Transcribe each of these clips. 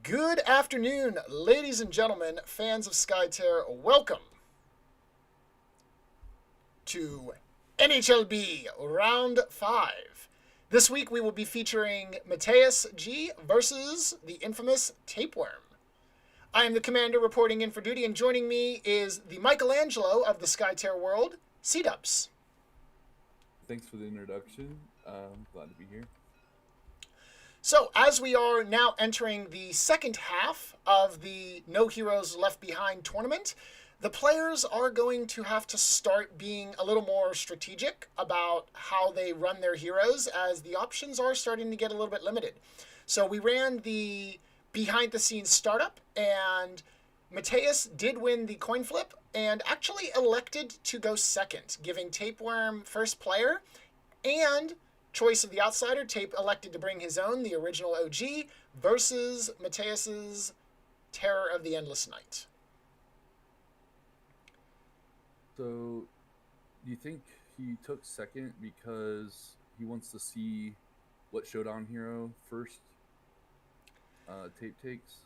Good afternoon, ladies and gentlemen, fans of SkyTerra. Welcome to NHLB Round 5. This week we will be featuring MataisG versus the infamous Tapeworm. I am the commander reporting in for duty, and joining me is the Michelangelo of the SkyTerra world, Cdubs. Thanks for the introduction. I'm glad to be here. So, as we are now entering the second half of the No Heroes Left Behind tournament, the players are going to have to start being a little more strategic about how they run their heroes, as the options are starting to get a little bit limited. So we ran the behind-the-scenes startup, and Matais did win the coin flip and actually elected to go second, giving Tapeworm first player, and choice of the outsider. Tape elected to bring his own, the original OG, versus Matais's Terror of the Endless Night. So, do you think he took second because he wants to see what Showdown hero first Tape takes?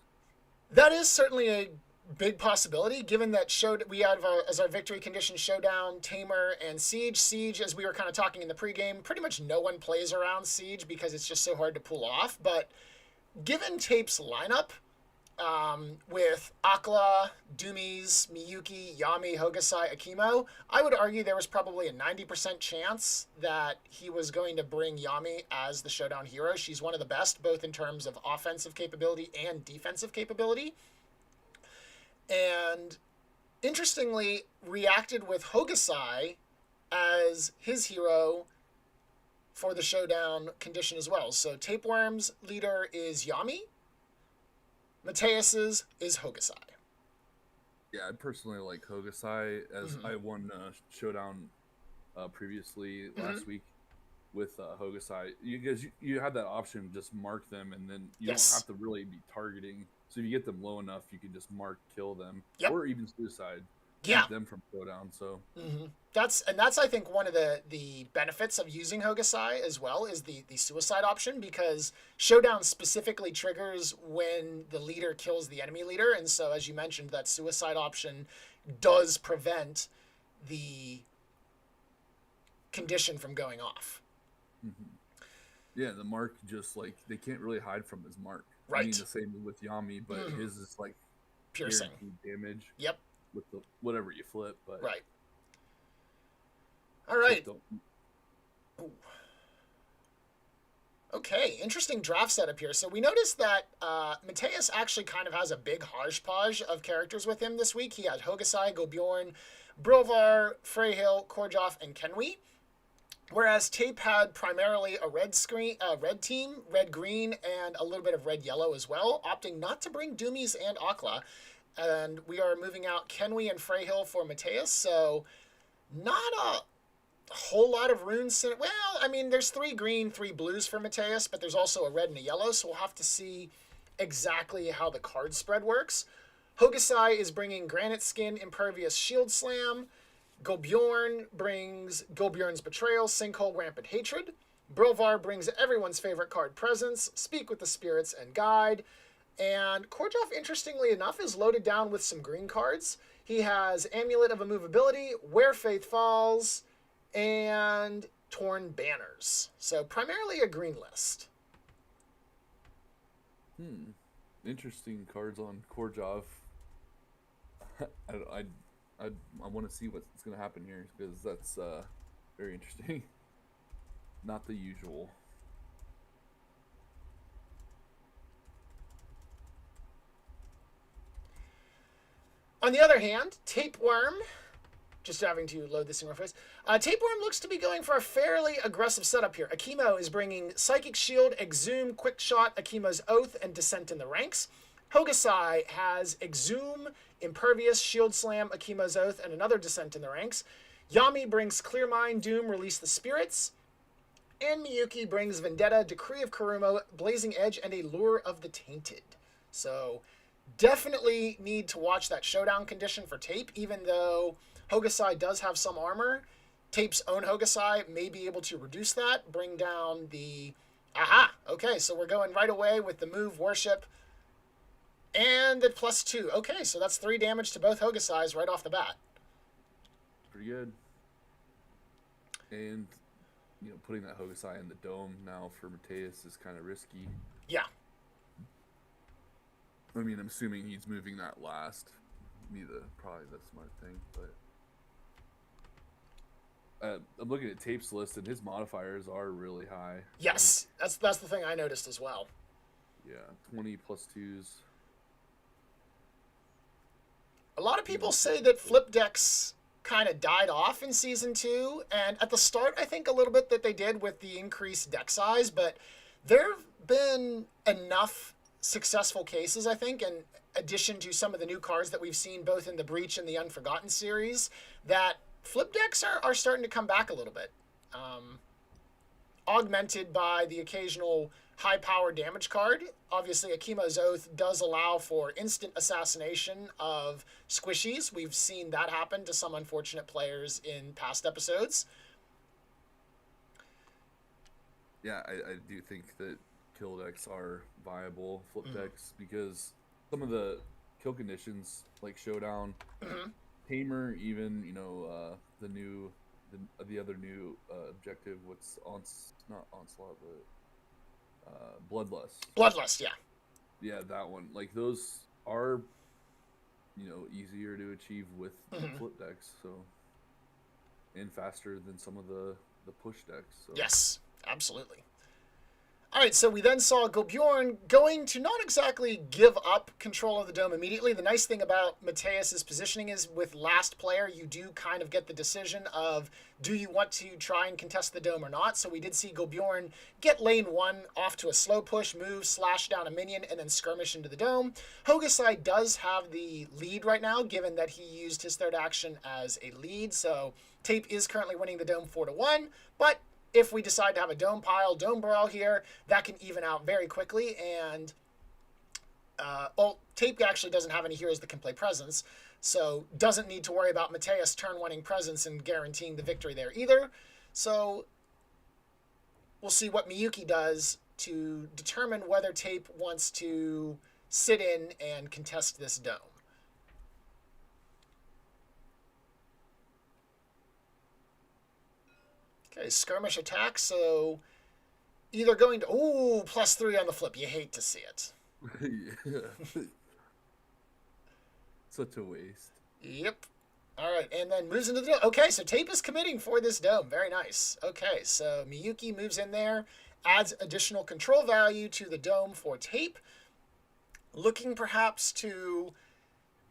That is certainly a big possibility, given that we have as our victory condition Showdown, Tamer, and Siege. Siege, as we were kind of talking in the pregame, pretty much no one plays around Siege because it's just so hard to pull off. But given Tape's lineup, with Akla, Doomies, Miyuki, Yami, Hokusai, Akimo, I would argue there was probably a 90% chance that he was going to bring Yami as the Showdown hero. She's one of the best, both in terms of offensive capability and defensive capability. And interestingly, reacted with Hokusai as his hero for the Showdown condition as well. So Tapeworm's leader is Yami. Matais's is Hokusai. Yeah, I personally like Hokusai, as I won Showdown previously last week with Hokusai. You have that option, just mark them, and then you don't have to really be targeting. So if you get them low enough, you can just mark, kill them, or even suicide. Keep them from Showdown. So that's I think one of the benefits of using Hokusai as well is the suicide option, because Showdown specifically triggers when the leader kills the enemy leader, and so as you mentioned, that suicide option does prevent the condition from going off. Yeah, the mark, just like they can't really hide from his mark. Right. I mean, the same with Yami, but his is like piercing damage. Yep. With the whatever you flip, but right. All right. Okay, interesting draft setup here. So we noticed that Matais actually kind of has a big hodgepodge of characters with him this week. He had Hokusai, Gobjorn, Brilvar, Freyhill, Korjoff, and Kenwi. Whereas Tape had primarily a red team, red-green, and a little bit of red-yellow as well, opting not to bring Doomies and Akla. And we are moving out Kenwi and Freyhill for Matais, so not a whole lot of runes. Well, I mean, there's 3 green, 3 blues for Matais, but there's also a red and a yellow, so we'll have to see exactly how the card spread works. Hokusai is bringing Granite Skin, Impervious Shield Slam. Gobjorn brings Gobjorn's Betrayal, Sinkhole, Rampant Hatred. Brilvar brings everyone's favorite card, Presence, Speak with the Spirits, and Guide. And Korjoff, interestingly enough, is loaded down with some green cards. He has Amulet of Immovability, Where Faith Falls, and Torn Banners. So primarily a green list. Interesting cards on Korjoff. I want to see what's going to happen here, because that's very interesting. Not the usual. On the other hand, Tapeworm, just having to load this in real fast. Tapeworm looks to be going for a fairly aggressive setup here. Akimo is bringing Psychic Shield, Exhume, Quick Shot, Akimo's Oath, and Descent in the Ranks. Hokusai has Exhume, Impervious, Shield Slam, Akimo's Oath, and another Descent in the Ranks. Yami brings Clear Mind, Doom, Release the Spirits. And Miyuki brings Vendetta, Decree of Karumo, Blazing Edge, and a Lure of the Tainted. So definitely need to watch that Showdown condition for Tape, even though Hokusai does have some armor. Tape's own Hokusai may be able to reduce that, bring down the... Aha! Okay, so we're going right away with the move Worship And the +2. Okay, so that's 3 damage to both Hokusais right off the bat. Pretty good. And, putting that Hokusai in the dome now for Mateus is kind of risky. Yeah. I mean, I'm assuming he's moving that last. Probably the smart thing, but I'm looking at Tape's list, and his modifiers are really high. Yes, that's the thing I noticed as well. Yeah, 20 +2s. A lot of people say that flip decks kind of died off in Season 2, and at the start, I think a little bit that they did with the increased deck size, but there have been enough successful cases, I think, in addition to some of the new cards that we've seen both in the Breach and the Unforgotten series, that flip decks are starting to come back a little bit. Augmented by the occasional high power damage card. Obviously, Akimo's Oath does allow for instant assassination of squishies. We've seen that happen to some unfortunate players in past episodes. Yeah, I do think that kill decks are viable, flip decks, because some of the kill conditions, like Showdown, Tamer, even, the other new objective, not Onslaught, but Bloodlust. Bloodlust, yeah. Yeah, that one. Like, those are, easier to achieve with flip decks, so, and faster than some of the push decks. So. Yes, absolutely. All right, so we then saw Gobjorn going to not exactly give up control of the dome immediately. The nice thing about Mateus's positioning is with last player, you do kind of get the decision of, do you want to try and contest the dome or not? So we did see Gobjorn get lane 1 off to a slow push, move, slash down a minion, and then skirmish into the dome. Hokusai does have the lead right now, given that he used his third action as a lead. So Tape is currently winning the dome 4-1, but if we decide to have a dome pile, dome brawl here, that can even out very quickly. And, Tape actually doesn't have any heroes that can play presence, so doesn't need to worry about Mateus turn-winning presence and guaranteeing the victory there either. So we'll see what Miyuki does to determine whether Tape wants to sit in and contest this dome. Okay, skirmish attack, so either going to... Ooh, +3 on the flip. You hate to see it. Yeah. Such a waste. Yep. All right, and then moves into the dome. Okay, so Tape is committing for this dome. Very nice. Okay, so Miyuki moves in there, adds additional control value to the dome for Tape. Looking perhaps to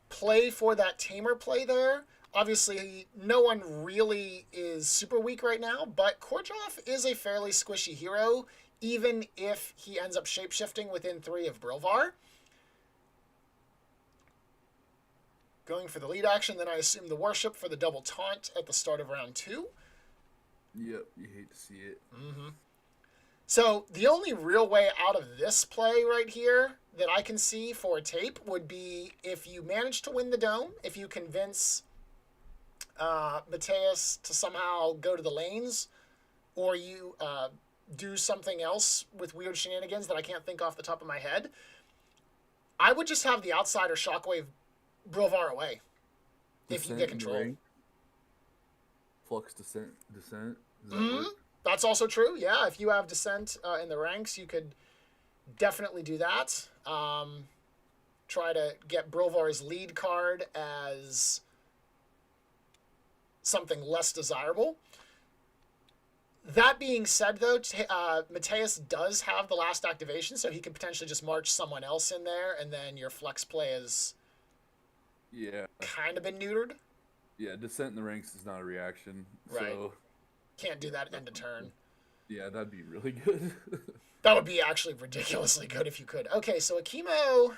play for that Tamer play there. Obviously, no one really is super weak right now, but Korjov is a fairly squishy hero, even if he ends up shapeshifting within 3 of Brilvar. Going for the lead action, then I assume the Worship for the double taunt at the start of round 2. Yep, you hate to see it. So the only real way out of this play right here that I can see for Tape would be if you manage to win the dome, if you convince Mateus to somehow go to the lanes, or you do something else with weird shenanigans that I can't think off the top of my head. I would just have the outsider Shockwave Brilvar away if you get control. Flux Descent. Does that work? That's also true. Yeah, if you have Descent in the ranks, you could definitely do that. Try to get Brilvar's lead card as something less desirable. That being said, though, Mateus does have the last activation, so he could potentially just march someone else in there, and then your flex play is kind of been neutered. Yeah, Descent in the ranks is not a reaction. Right. So can't do that end of turn. Yeah, that'd be really good. That would be actually ridiculously good if you could. Okay, so Akimo...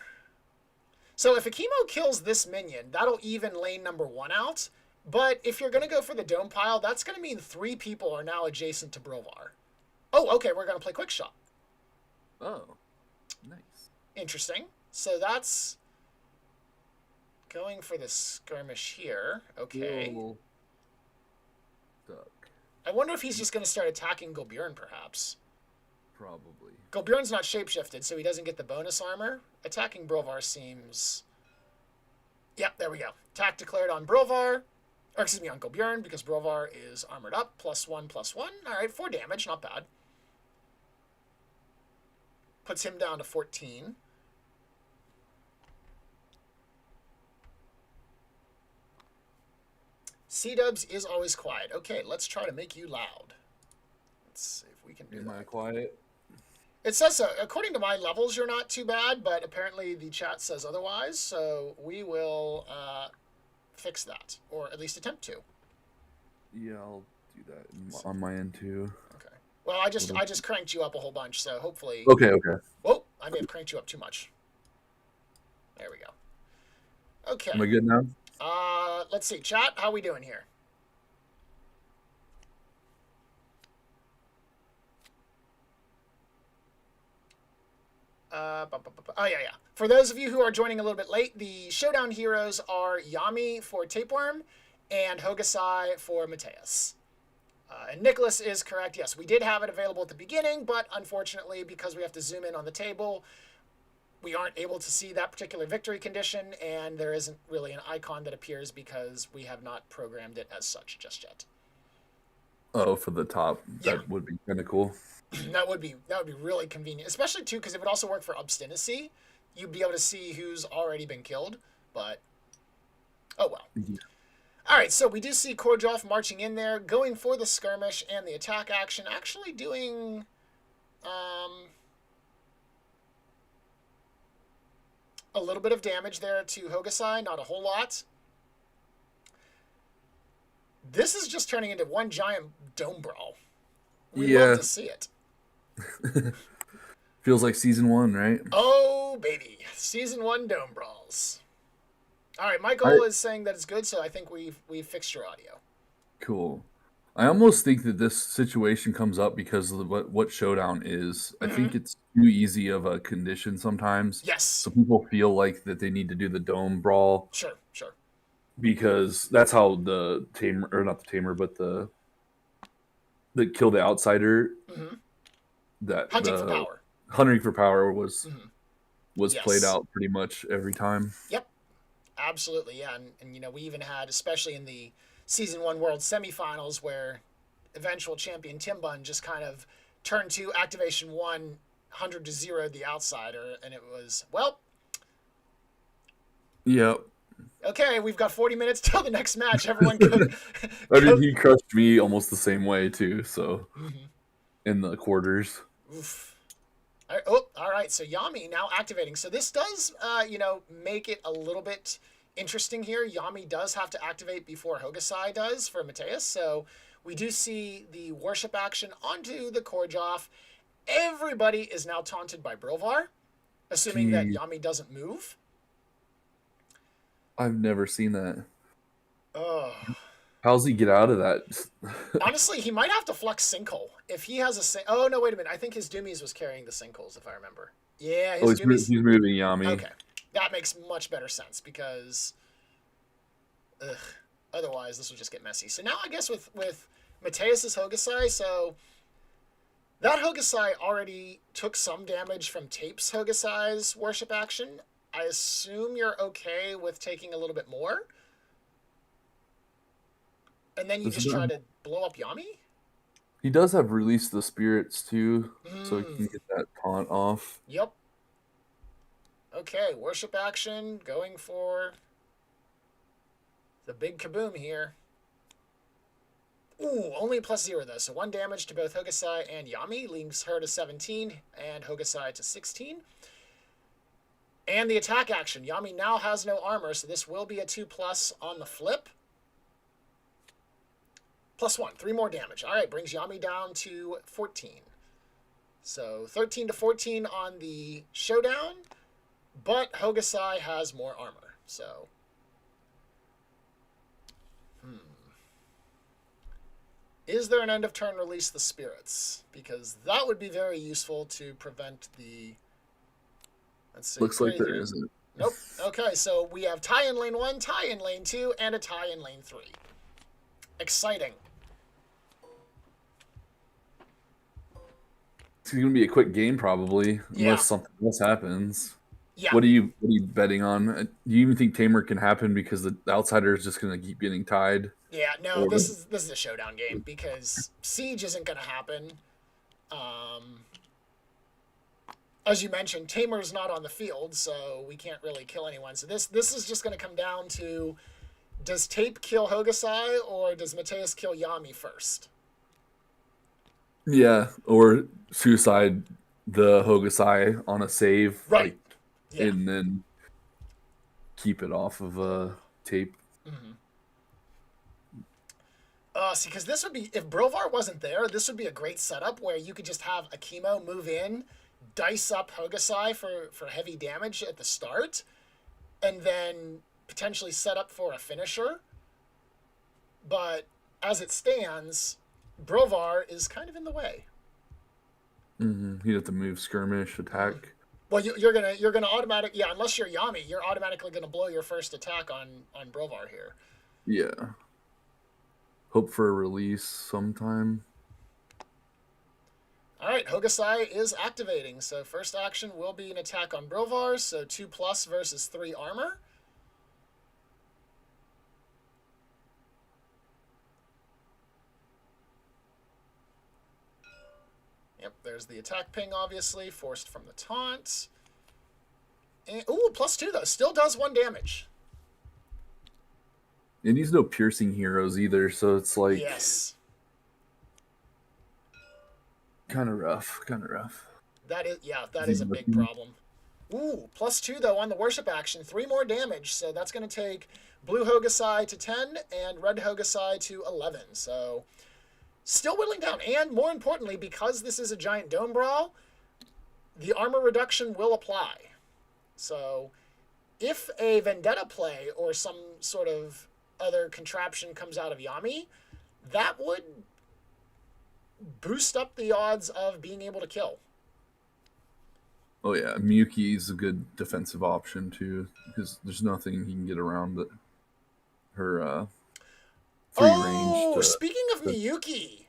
So if Akimo kills this minion, that'll even lane number 1 out. But if you're going to go for the dome pile, that's going to mean 3 people are now adjacent to Brilvar. Oh, okay, we're going to play Quick Shot. Oh, nice. Interesting. So that's going for the skirmish here. Okay. Stuck. I wonder if he's just going to start attacking Gobjorn, perhaps. Probably. Golbjorn's not shapeshifted, so he doesn't get the bonus armor. Attacking Brilvar seems... Yep, there we go. Attack declared on Brilvar. Or, excuse me, on Golbjorn, because Brilvar is armored up. +1/+1. All right, 4 damage. Not bad. Puts him down to 14. Cdubs is always quiet. Okay, let's try to make you loud. Let's see if we can do that. Am I quiet? It says so. According to my levels, you're not too bad, but apparently the chat says otherwise, so we will fix that, or at least attempt to. Yeah, I'll do that on my end too. Okay. Well, I just cranked you up a whole bunch, so hopefully... Okay. Whoa, I may have cranked you up too much. There we go. Okay. Am I good now? Let's see. Chat, how we doing here? Oh, yeah. For those of you who are joining a little bit late, the Showdown heroes are Yami for Tapeworm and Hokusai for Mataiz. And Nicholas is correct. Yes, we did have it available at the beginning, but unfortunately, because we have to zoom in on the table, we aren't able to see that particular victory condition, and there isn't really an icon that appears because we have not programmed it as such just yet. Oh, for the top. Yeah. That would be kind of cool. That would be really convenient, especially too because it would also work for obstinacy. You'd be able to see who's already been killed, but oh well. Mm-hmm. All right, so we do see Kordjov marching in there, going for the skirmish and the attack action, actually doing a little bit of damage there to Hokusai, not a whole lot. This is just turning into one giant dome brawl. We love to see it. Feels like season 1, right? Oh, baby. Season 1 dome brawls. All right, Michael is saying that it's good, so I think we've fixed your audio. Cool. I almost think that this situation comes up because of what Showdown is. I think it's too easy of a condition sometimes. Yes. So people feel like that they need to do the dome brawl. Sure. Because that's how the tamer, or not the tamer, but the kill the outsider. That hunting for power. Hunting for power was Yes. played out pretty much every time. Yep. Absolutely, yeah. And you know, we even had, especially in the Season 1 World Semifinals, where eventual champion Timbun just kind of turned to Activation 1, 100 to 0 the outsider, and it was, well... Yep. Okay, we've got 40 minutes till the next match. Everyone go... I mean, he crushed me almost the same way, too, so... In the quarters. Oof. All right. So Yami now activating. So this does, make it a little bit interesting here. Yami does have to activate before Hokusai does for Mataiz. So we do see the worship action onto the Kordjov. Everybody is now taunted by Brilvar, assuming that Yami doesn't move. I've never seen that. Oh. How's he get out of that? Honestly, he might have to flex Sinkhole. If he has a... Oh, no, wait a minute. I think his Doomies was carrying the Sinkholes, if I remember. Yeah, his Doomies... He's moving Yami. Okay. That makes much better sense, because... otherwise, this will just get messy. So now, I guess, with Mataiz' Hokusai, so... That Hokusai already took some damage from Tape's Hokusai's worship action. I assume you're okay with taking a little bit more? And then you just try to blow up Yami? He does have Release the Spirits, too, so he can get that taunt off. Yep. Okay, worship action, going for the big kaboom here. Ooh, only a +0, though, so 1 damage to both Hokusai and Yami, leaves her to 17, and Hokusai to 16. And the attack action. Yami now has no armor, so this will be a 2+ on the flip. +1, 3 more damage. All right, brings Yami down to 14. So 13 to 14 on the Showdown, but Hokusai has more armor. So, is there an end of turn release the spirits? Because that would be very useful to prevent the... Let's see. Looks like there isn't. Nope. Okay, so we have tie in lane 1, tie in lane 2, and a tie in lane 3. Exciting. It's going to be a quick game probably, Yeah, unless something else happens. yeah. What are you betting on? Do you even think Tamer can happen because the outsider is just going to keep getting tied? Yeah, no, Or this is a showdown game because siege isn't going to happen. Um, as you mentioned, Tamer's not on the field, so we can't really kill anyone. So this is just going to come down to, does Tape kill Hogasai or does Mateus kill Yami first? yeah, or suicide the Hokusai on a save, Right. Yeah. and then keep it off of tape. Mm-hmm. See, because this would be, if Brovar wasn't there, this would be a great setup where you could just have a chemo move in, dice up Hogasai for heavy damage at the start, and then potentially set up for a finisher. But as it stands, Brovar is kind of in the way. He'd have to move skirmish attack. Well, you're gonna automatic, yeah, unless you're Yami, you're automatically gonna blow your first attack on Brovar here. Yeah, hope for a release sometime. All right, Hogasai is activating, so first action will be an attack on Brovar, so 2+ versus 3 armor. Yep, there's the attack ping, obviously, forced from the taunt. And, ooh, +2 though, still does 1 damage. And he's no piercing heroes either, so it's like Yes. kind of rough. That is a big problem. Ooh, +2 though on the worship action, 3 more damage, so that's going to take blue Hogasai to 10 and red Hogasai to 11. So still whittling down, and more importantly, because this is a giant dome brawl, the armor reduction will apply. So if a vendetta play or some sort of other contraption comes out of Yami, that would boost up the odds of being able to kill. Oh yeah, Miyuki's a good defensive option too, because there's nothing he can get around her free range. Speaking of Miyuki,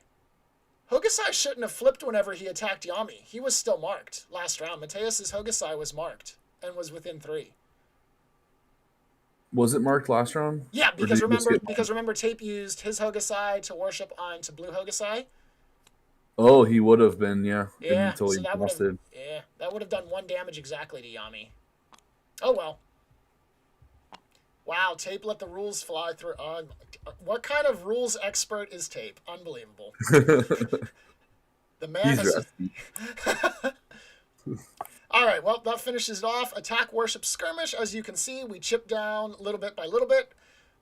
Hokusai shouldn't have flipped whenever he attacked Yami. He was still marked last round. Mateus's Hokusai was marked and was within 3. Was it marked last round? Yeah, because remember Tape used his Hokusai to worship onto blue Hokusai. Oh, he would have been, yeah. Yeah, Until so he that would have done 1 damage exactly to Yami. Oh well. Wow, Tape let the rules fly through. What kind of rules expert is Tape? Unbelievable. The man He's has. All right, well, that finishes it off. Attack, worship, skirmish. As you can see, we chip down little bit by little bit.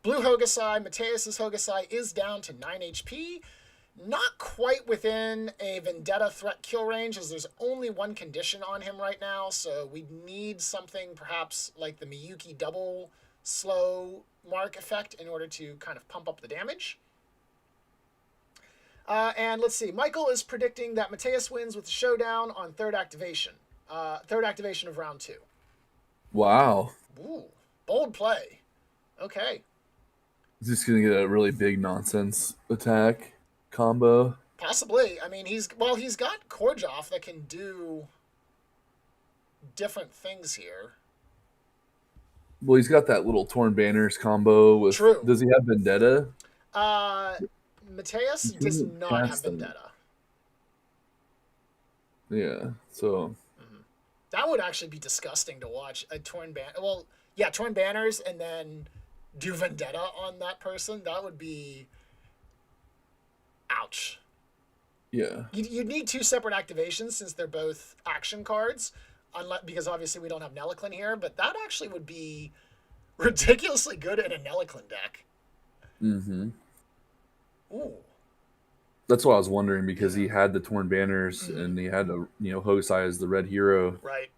Blue Hokusai, Mateus's Hokusai is down to 9 HP. Not quite within a Vendetta threat kill range, as there's only 1 condition on him right now, so we need something perhaps like the Miyuki double slow mark effect in order to kind of pump up the damage. And let's see, Michael is predicting that Mateus wins with the showdown on third activation of round 2. Wow. Ooh, bold play. Okay. He's just gonna get a really big nonsense attack combo. Possibly. I mean, he's got Korjoff that can do different things here. Well, he's got that little torn banners combo with. True. Does he have Vendetta? Mateus does not have Vendetta. Yeah, so that would actually be disgusting to watch a torn banner. Well, yeah, torn banners and then do Vendetta on that person. That would be ouch. Yeah. You'd need 2 separate activations since they're both action cards, because obviously we don't have Nelliclin here, but that actually would be ridiculously good in a Nelliclin deck. Mm-hmm. Ooh. That's what I was wondering, because he had the torn banners and he had Hokusai as the red hero. Right.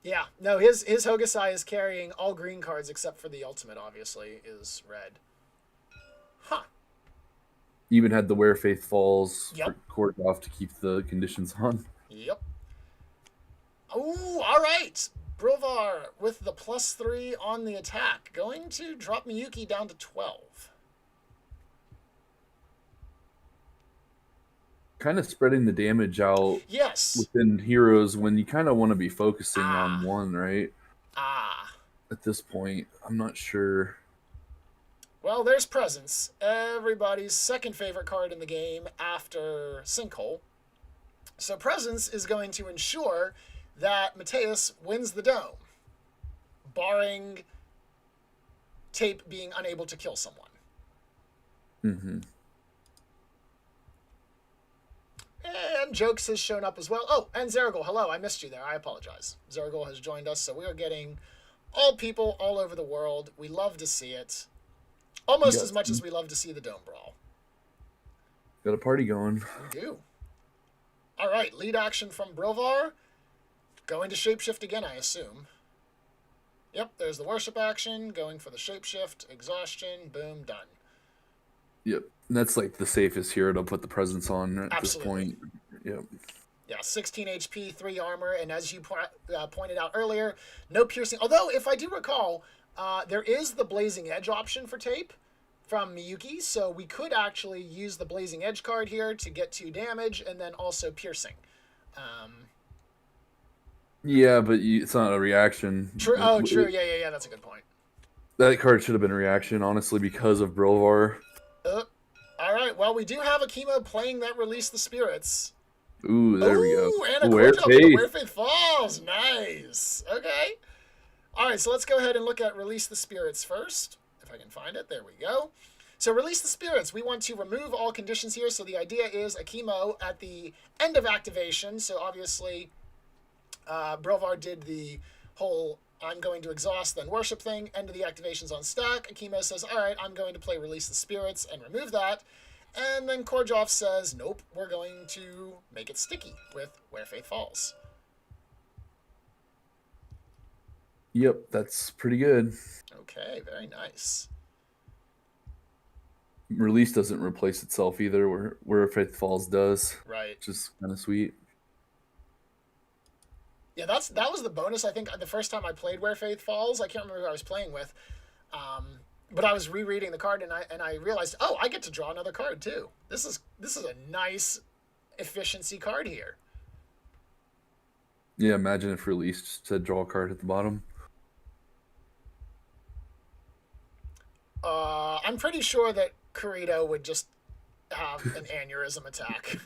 Yeah. No, his Hokusai is carrying all green cards except for the ultimate, obviously, is red. Huh. Even had the Where Faith Falls for Korgoff to keep the conditions on. Yep. Ooh, all right. Brovar with the +3 on the attack, going to drop Miyuki down to 12. kind of spreading the damage out Yes. within heroes when you kind of want to be focusing on Ah. one, right? Ah. At this point, I'm not sure. Well, there's Presence, everybody's second favorite card in the game after Sinkhole. So Presence is going to ensure that Mateus wins the dome, barring Tape being unable to kill someone. Mm-hmm. And Jokes has shown up as well. Oh, and Zeragul, hello, I missed you there. I apologize. Zeragul has joined us, so we are getting all people all over the world. We love to see it. Almost as much as we love to see the Dome Brawl. Got a party going. We do. All right, lead action from Brovar. Going to Shapeshift again, I assume. Yep, there's the Worship action. Going for the Shapeshift. Exhaustion. Boom, done. Yep. And that's like the safest hero to put the Presence on at Absolutely. this point. Yep. Yeah, 16 HP, 3 armor, and as you pointed out earlier, no piercing. Although, if I do recall, there is the Blazing Edge option for Tape from Miyuki, so we could actually use the Blazing Edge card here to get 2 damage, and then also piercing. Yeah, but it's not a reaction. True. Oh, true. Yeah. That's a good point. That card should have been a reaction, honestly, because of Brovar. All right. Well, we do have a chemo playing that Release the Spirits. Ooh, there we go. And a Where Faith Falls. Nice. Okay. All right, so let's go ahead and look at Release the Spirits first. If I can find it. There we go. So Release the Spirits. We want to remove all conditions here. So the idea is a chemo at the end of activation. So obviously, Brovar did the whole I'm going to exhaust, then worship thing. End of the activations on stack. Akimo says, all right, I'm going to play Release the Spirits and remove that. And then Korjov says, nope, we're going to make it sticky with Where Faith Falls. Yep, that's pretty good. Okay, very nice. Release doesn't replace itself either, where Faith Falls does. Right. Which is kind of sweet. Yeah, that was the bonus. I think the first time I played Where Faith Falls, I can't remember who I was playing with, but I was rereading the card and I realized, oh, I get to draw another card too. This is a nice efficiency card here. Yeah, imagine if Release just said draw a card at the bottom. I'm pretty sure that Kurito would just have an aneurysm attack.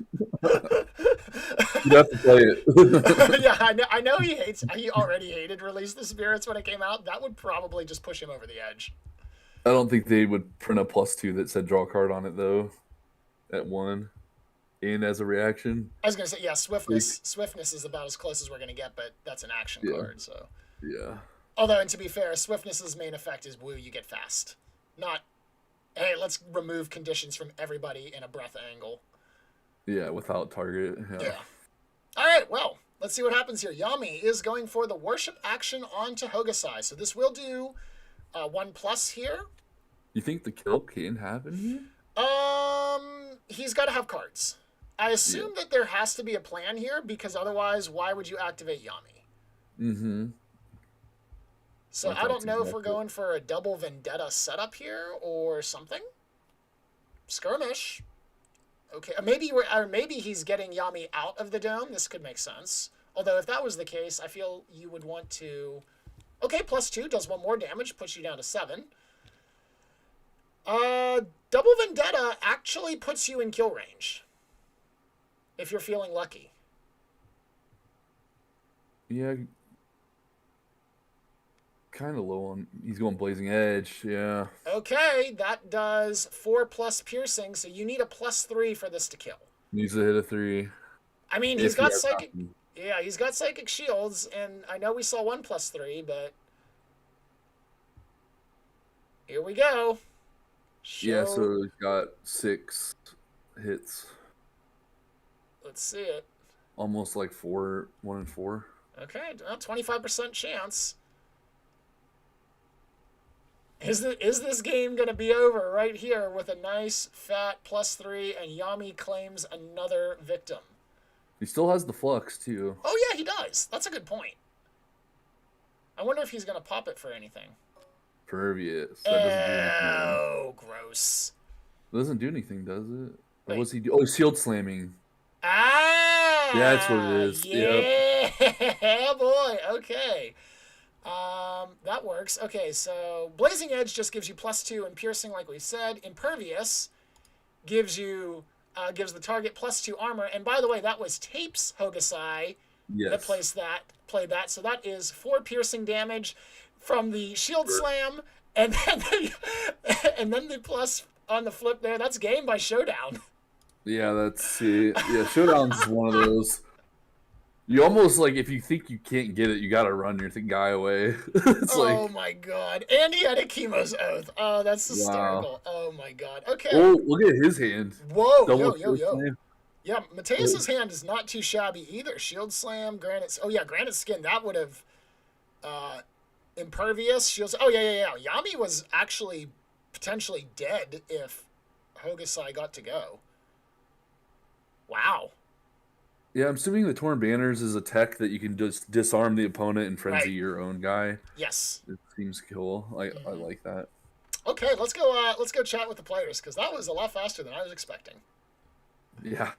You'd have to play it. Yeah, I know he already hated Release the Spirits when it came out. That would probably just push him over the edge. I don't think they would print a +2 that said draw a card on it though. At 1. And as a reaction. I was gonna say, yeah, Swiftness is about as close as we're gonna get, but that's an action card, so. Yeah. Although, and to be fair, Swiftness's main effect is woo, you get fast. Not, hey, let's remove conditions from everybody in a breath angle. Yeah, without target. Yeah. All right, well, let's see what happens here. Yami is going for the Worship action onto Hokusai. So this will do 1+ here. You think the kill can happen here? He's got to have cards. I assume that there has to be a plan here, because otherwise, why would you activate Yami? Mm-hmm. So I don't know if we're going for a double Vendetta setup here or something. Skirmish. Okay, maybe he's getting Yami out of the dome. This could make sense. Although if that was the case, I feel you would want to. Okay, +2 does 1 more damage, puts you down to 7. Double Vendetta actually puts you in kill range. If you're feeling lucky. Yeah. Kind of low on. He's going Blazing Edge. Yeah. Okay, that does 4+ piercing, so you need a +3 for this to kill. Needs to hit a 3. I mean, he's got psychic. Yeah, he's got psychic shields, and I know we saw 1 +3, but here we go. Yeah, so he's got 6 hits. Let's see it. Almost like 1 in 4. Okay, 25% chance. Is this game going to be over right here with a nice fat +3 and Yami claims another victim? He still has the Flux, too. Oh, yeah, he does. That's a good point. I wonder if he's going to pop it for anything. Pervious. That doesn't do anything. Oh, gross. It doesn't do anything, does it? What was he do? Oh, shield slamming. Ah, Yeah, that's what it is. Yep. yeah, boy. Okay. That works. Okay, so Blazing Edge just gives you +2 and piercing, like we said. Impervious gives you gives the target +2 armor. And by the way, that was Tape's Hokusai that Yes. played that. So that is 4 piercing damage from the shield Sure. slam, and then and then the plus on the flip there. That's game by Showdown. Yeah, yeah, Showdown's one of those. You almost like if you think you can't get it, you gotta run your guy away. It's Oh like my god. And he had a chemo's oath. Oh, that's wow. hysterical. Oh my god. Okay. Oh, look at his hand. Whoa, Double yo. slam. Yeah, Mateus's hand is not too shabby either. Shield slam, granite. Oh yeah, granite skin. That would have impervious shields. Oh yeah. Yami was actually potentially dead if Hokusai got to go. Wow. Yeah, I'm assuming the Torn Banners is a tech that you can just disarm the opponent and frenzy Right. your own guy. Yes. It seems cool. I like that. Okay, let's go chat with the players because that was a lot faster than I was expecting. Yeah.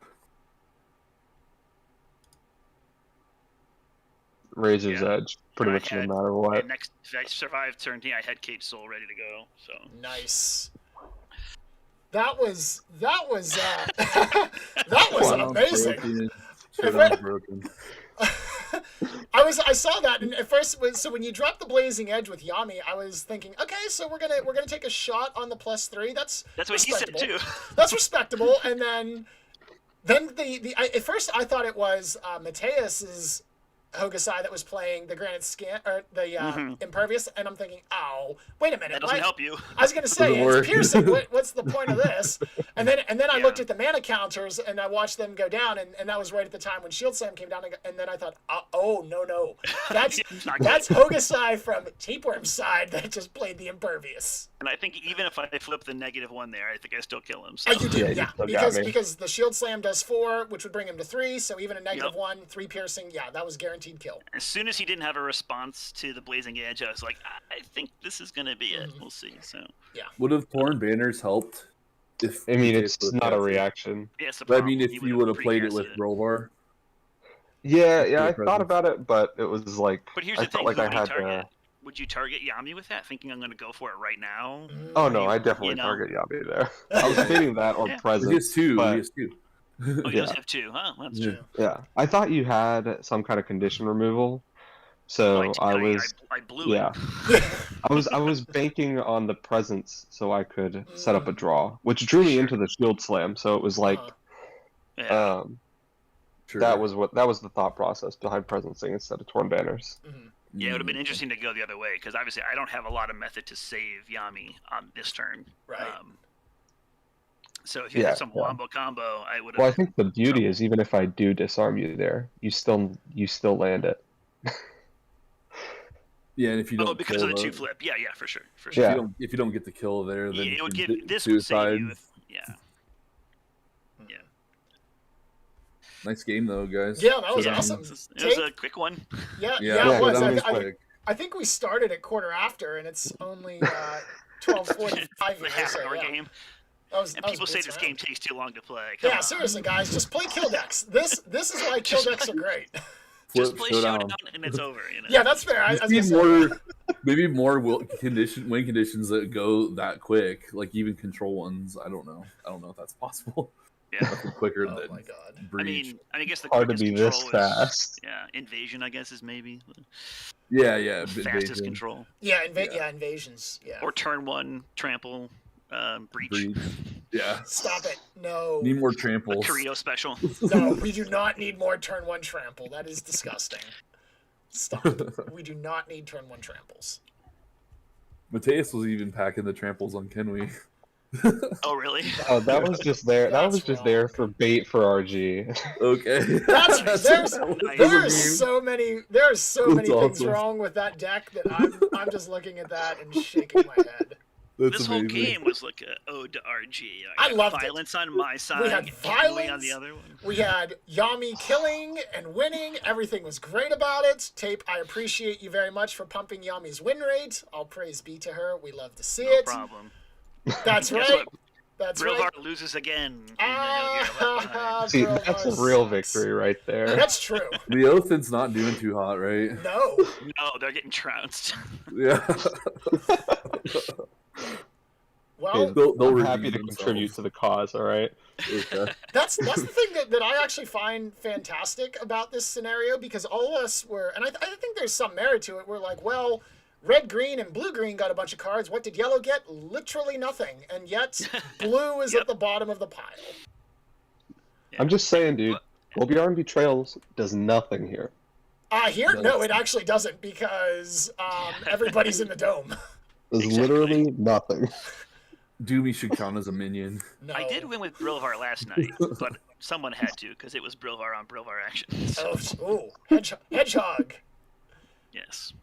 Razor's Edge, pretty much no matter what. Next, if I survived certainty, I had Cape Soul ready to go. So Nice. That was that was amazing. Showdown's broken. I saw that, and at first, so when you dropped the Blazing Edge with Yami, I was thinking, okay, so we're gonna take a shot on the +3. That's what he said too. That's respectable. And then at first I thought it was Mateus's Hokusai that was playing the granite skin or the impervious, and I'm thinking, oh, wait a minute, That doesn't help you. I was gonna say it's piercing. What's the point of this? And then I looked at the mana counters and I watched them go down, and that was right at the time when Shield Slam came down, and then I thought, oh no, that's Hokusai from Tapeworm's side that just played the impervious. And I think even if I flip the -1 there, I think I still kill him. So. You do, yeah, because the Shield Slam does 4, which would bring him to 3. So even a -1, 3 piercing, yeah, that was guaranteed kill. As soon as he didn't have a response to the Blazing Edge, I was like, I think this is gonna be it. We'll see. So yeah, would have Torn Banners helped? If it's not a reaction. yes, but I mean, if you would have played it with Brovar. Yeah, I thought about it, but it was like But here's I the thing: felt like I had target? Would you target Yami with that, thinking I'm going to go for it right now? Oh no, I definitely target Yami there. I was fading that on presence. He has 2. But... He has 2. Oh, he does have 2, huh? That's true. Yeah, I thought you had some kind of condition removal, so I blew it. I was banking on the presence so I could set up a draw, which drew me into the shield slam. So it was like, that was the thought process behind presencing instead of Torn Banners. Yeah, it would have been interesting to go the other way because obviously I don't have a lot of method to save Yami on this turn. Right. So if you had some wombo combo, I would have. Well, I think the beauty is even if I do disarm you there, you still Yeah, land it. and if you don't because kill of the 2 flip, yeah, for sure. Yeah. If you don't get the kill there, then it would give this suicide. would save you. Yeah. Nice game though, guys. Yeah, that was awesome. It was a quick one. Yeah, it was. I think we started at quarter after, and it's only 12:45 here. Half hour game. People say this game takes too long to play. Come on. Seriously, guys, just play kill decks. This is why kill decks are great. Just play Showdown and it's over. You know? Yeah, that's fair. I maybe more win conditions that go that quick, like even control ones. I don't know if that's possible. Yeah, nothing quicker than my god. Breach. I guess the hard to be this fast. Invasion. I guess is maybe. Yeah. Fastest invasion. Control. Yeah, invasions. Yeah. Or turn 1 trample. Breach. Yeah. Stop it. No. Need more tramples. A Curio special. No, we do not need more turn 1 trample. That is disgusting. Stop. We do not need turn 1 tramples. Mateus was even packing the tramples on Kenway. Oh really? Oh, that was just there. That was just there for bait for RG. Okay. There are so many things awesome. wrong with that deck that I'm just looking at that and shaking my head. This whole game was like an ode to RG. I loved violence on my side. We had violence on the other one. We had Yami killing and winning. Everything was great about it. Tape, I appreciate you very much for pumping Yami's win rate. All praise be to her. We love to see it. No problem. That's right. That's Brilvar right. loses again. See, that's a real victory right there. That's true. The Oathed's not doing too hot, right? No. No, they're getting trounced. Yeah. Well, they'll I'm redeem happy to themselves. contribute to the cause, all right? Okay. that's the thing that I actually find fantastic about this scenario, because all of us were, and I think there's some merit to it. We're like, well, red, green, and blue, green got a bunch of cards. What did yellow get? Literally nothing. And yet, blue is at the bottom of the pile. I'm just saying, dude. Golbjarn Betrayals does nothing here. Here? No, it actually doesn't, because everybody's in the dome. There's Exactly. literally nothing. Doomy should count as a minion. No. I did win with Brilvar last night, but someone had to because it was Brilvar on Brilvar action. So, Hedgehog. yes.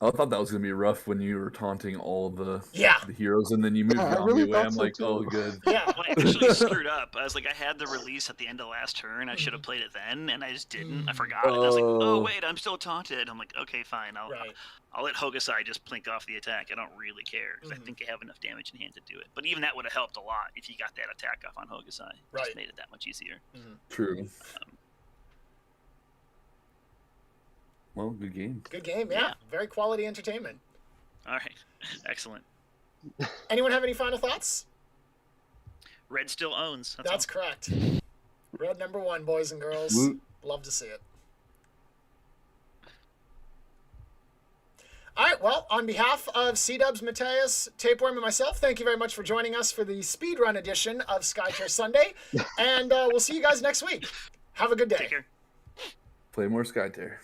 I thought that was gonna be rough when you were taunting all the Yeah. heroes, and then you moved Yeah, I Yami really away. thought I'm so, like, too. oh, good. Yeah. Well, I actually screwed up. I was like, I had the release at the end of last turn. I should have played it then, and I just didn't. I forgot. And I was like, oh, wait, I'm still taunted. I'm like, okay, fine. I'll let Hokusai just plink off the attack. I don't really care, because I think I have enough damage in hand to do it. But even that would have helped a lot if you got that attack off on Hokusai. Right. Just made it that much easier. True. Well, good game. Good game, yeah. Very quality entertainment. All right. Excellent. Anyone have any final thoughts? Red still owns. That's all. correct. Red #1, boys and girls. Woot. Love to see it. All right, well, on behalf of Cdubs, Mataias, Tapeworm, and myself, thank you very much for joining us for the speedrun edition of Skytier Sunday, and we'll see you guys next week. Have a good day. Take care. Play more Skytear.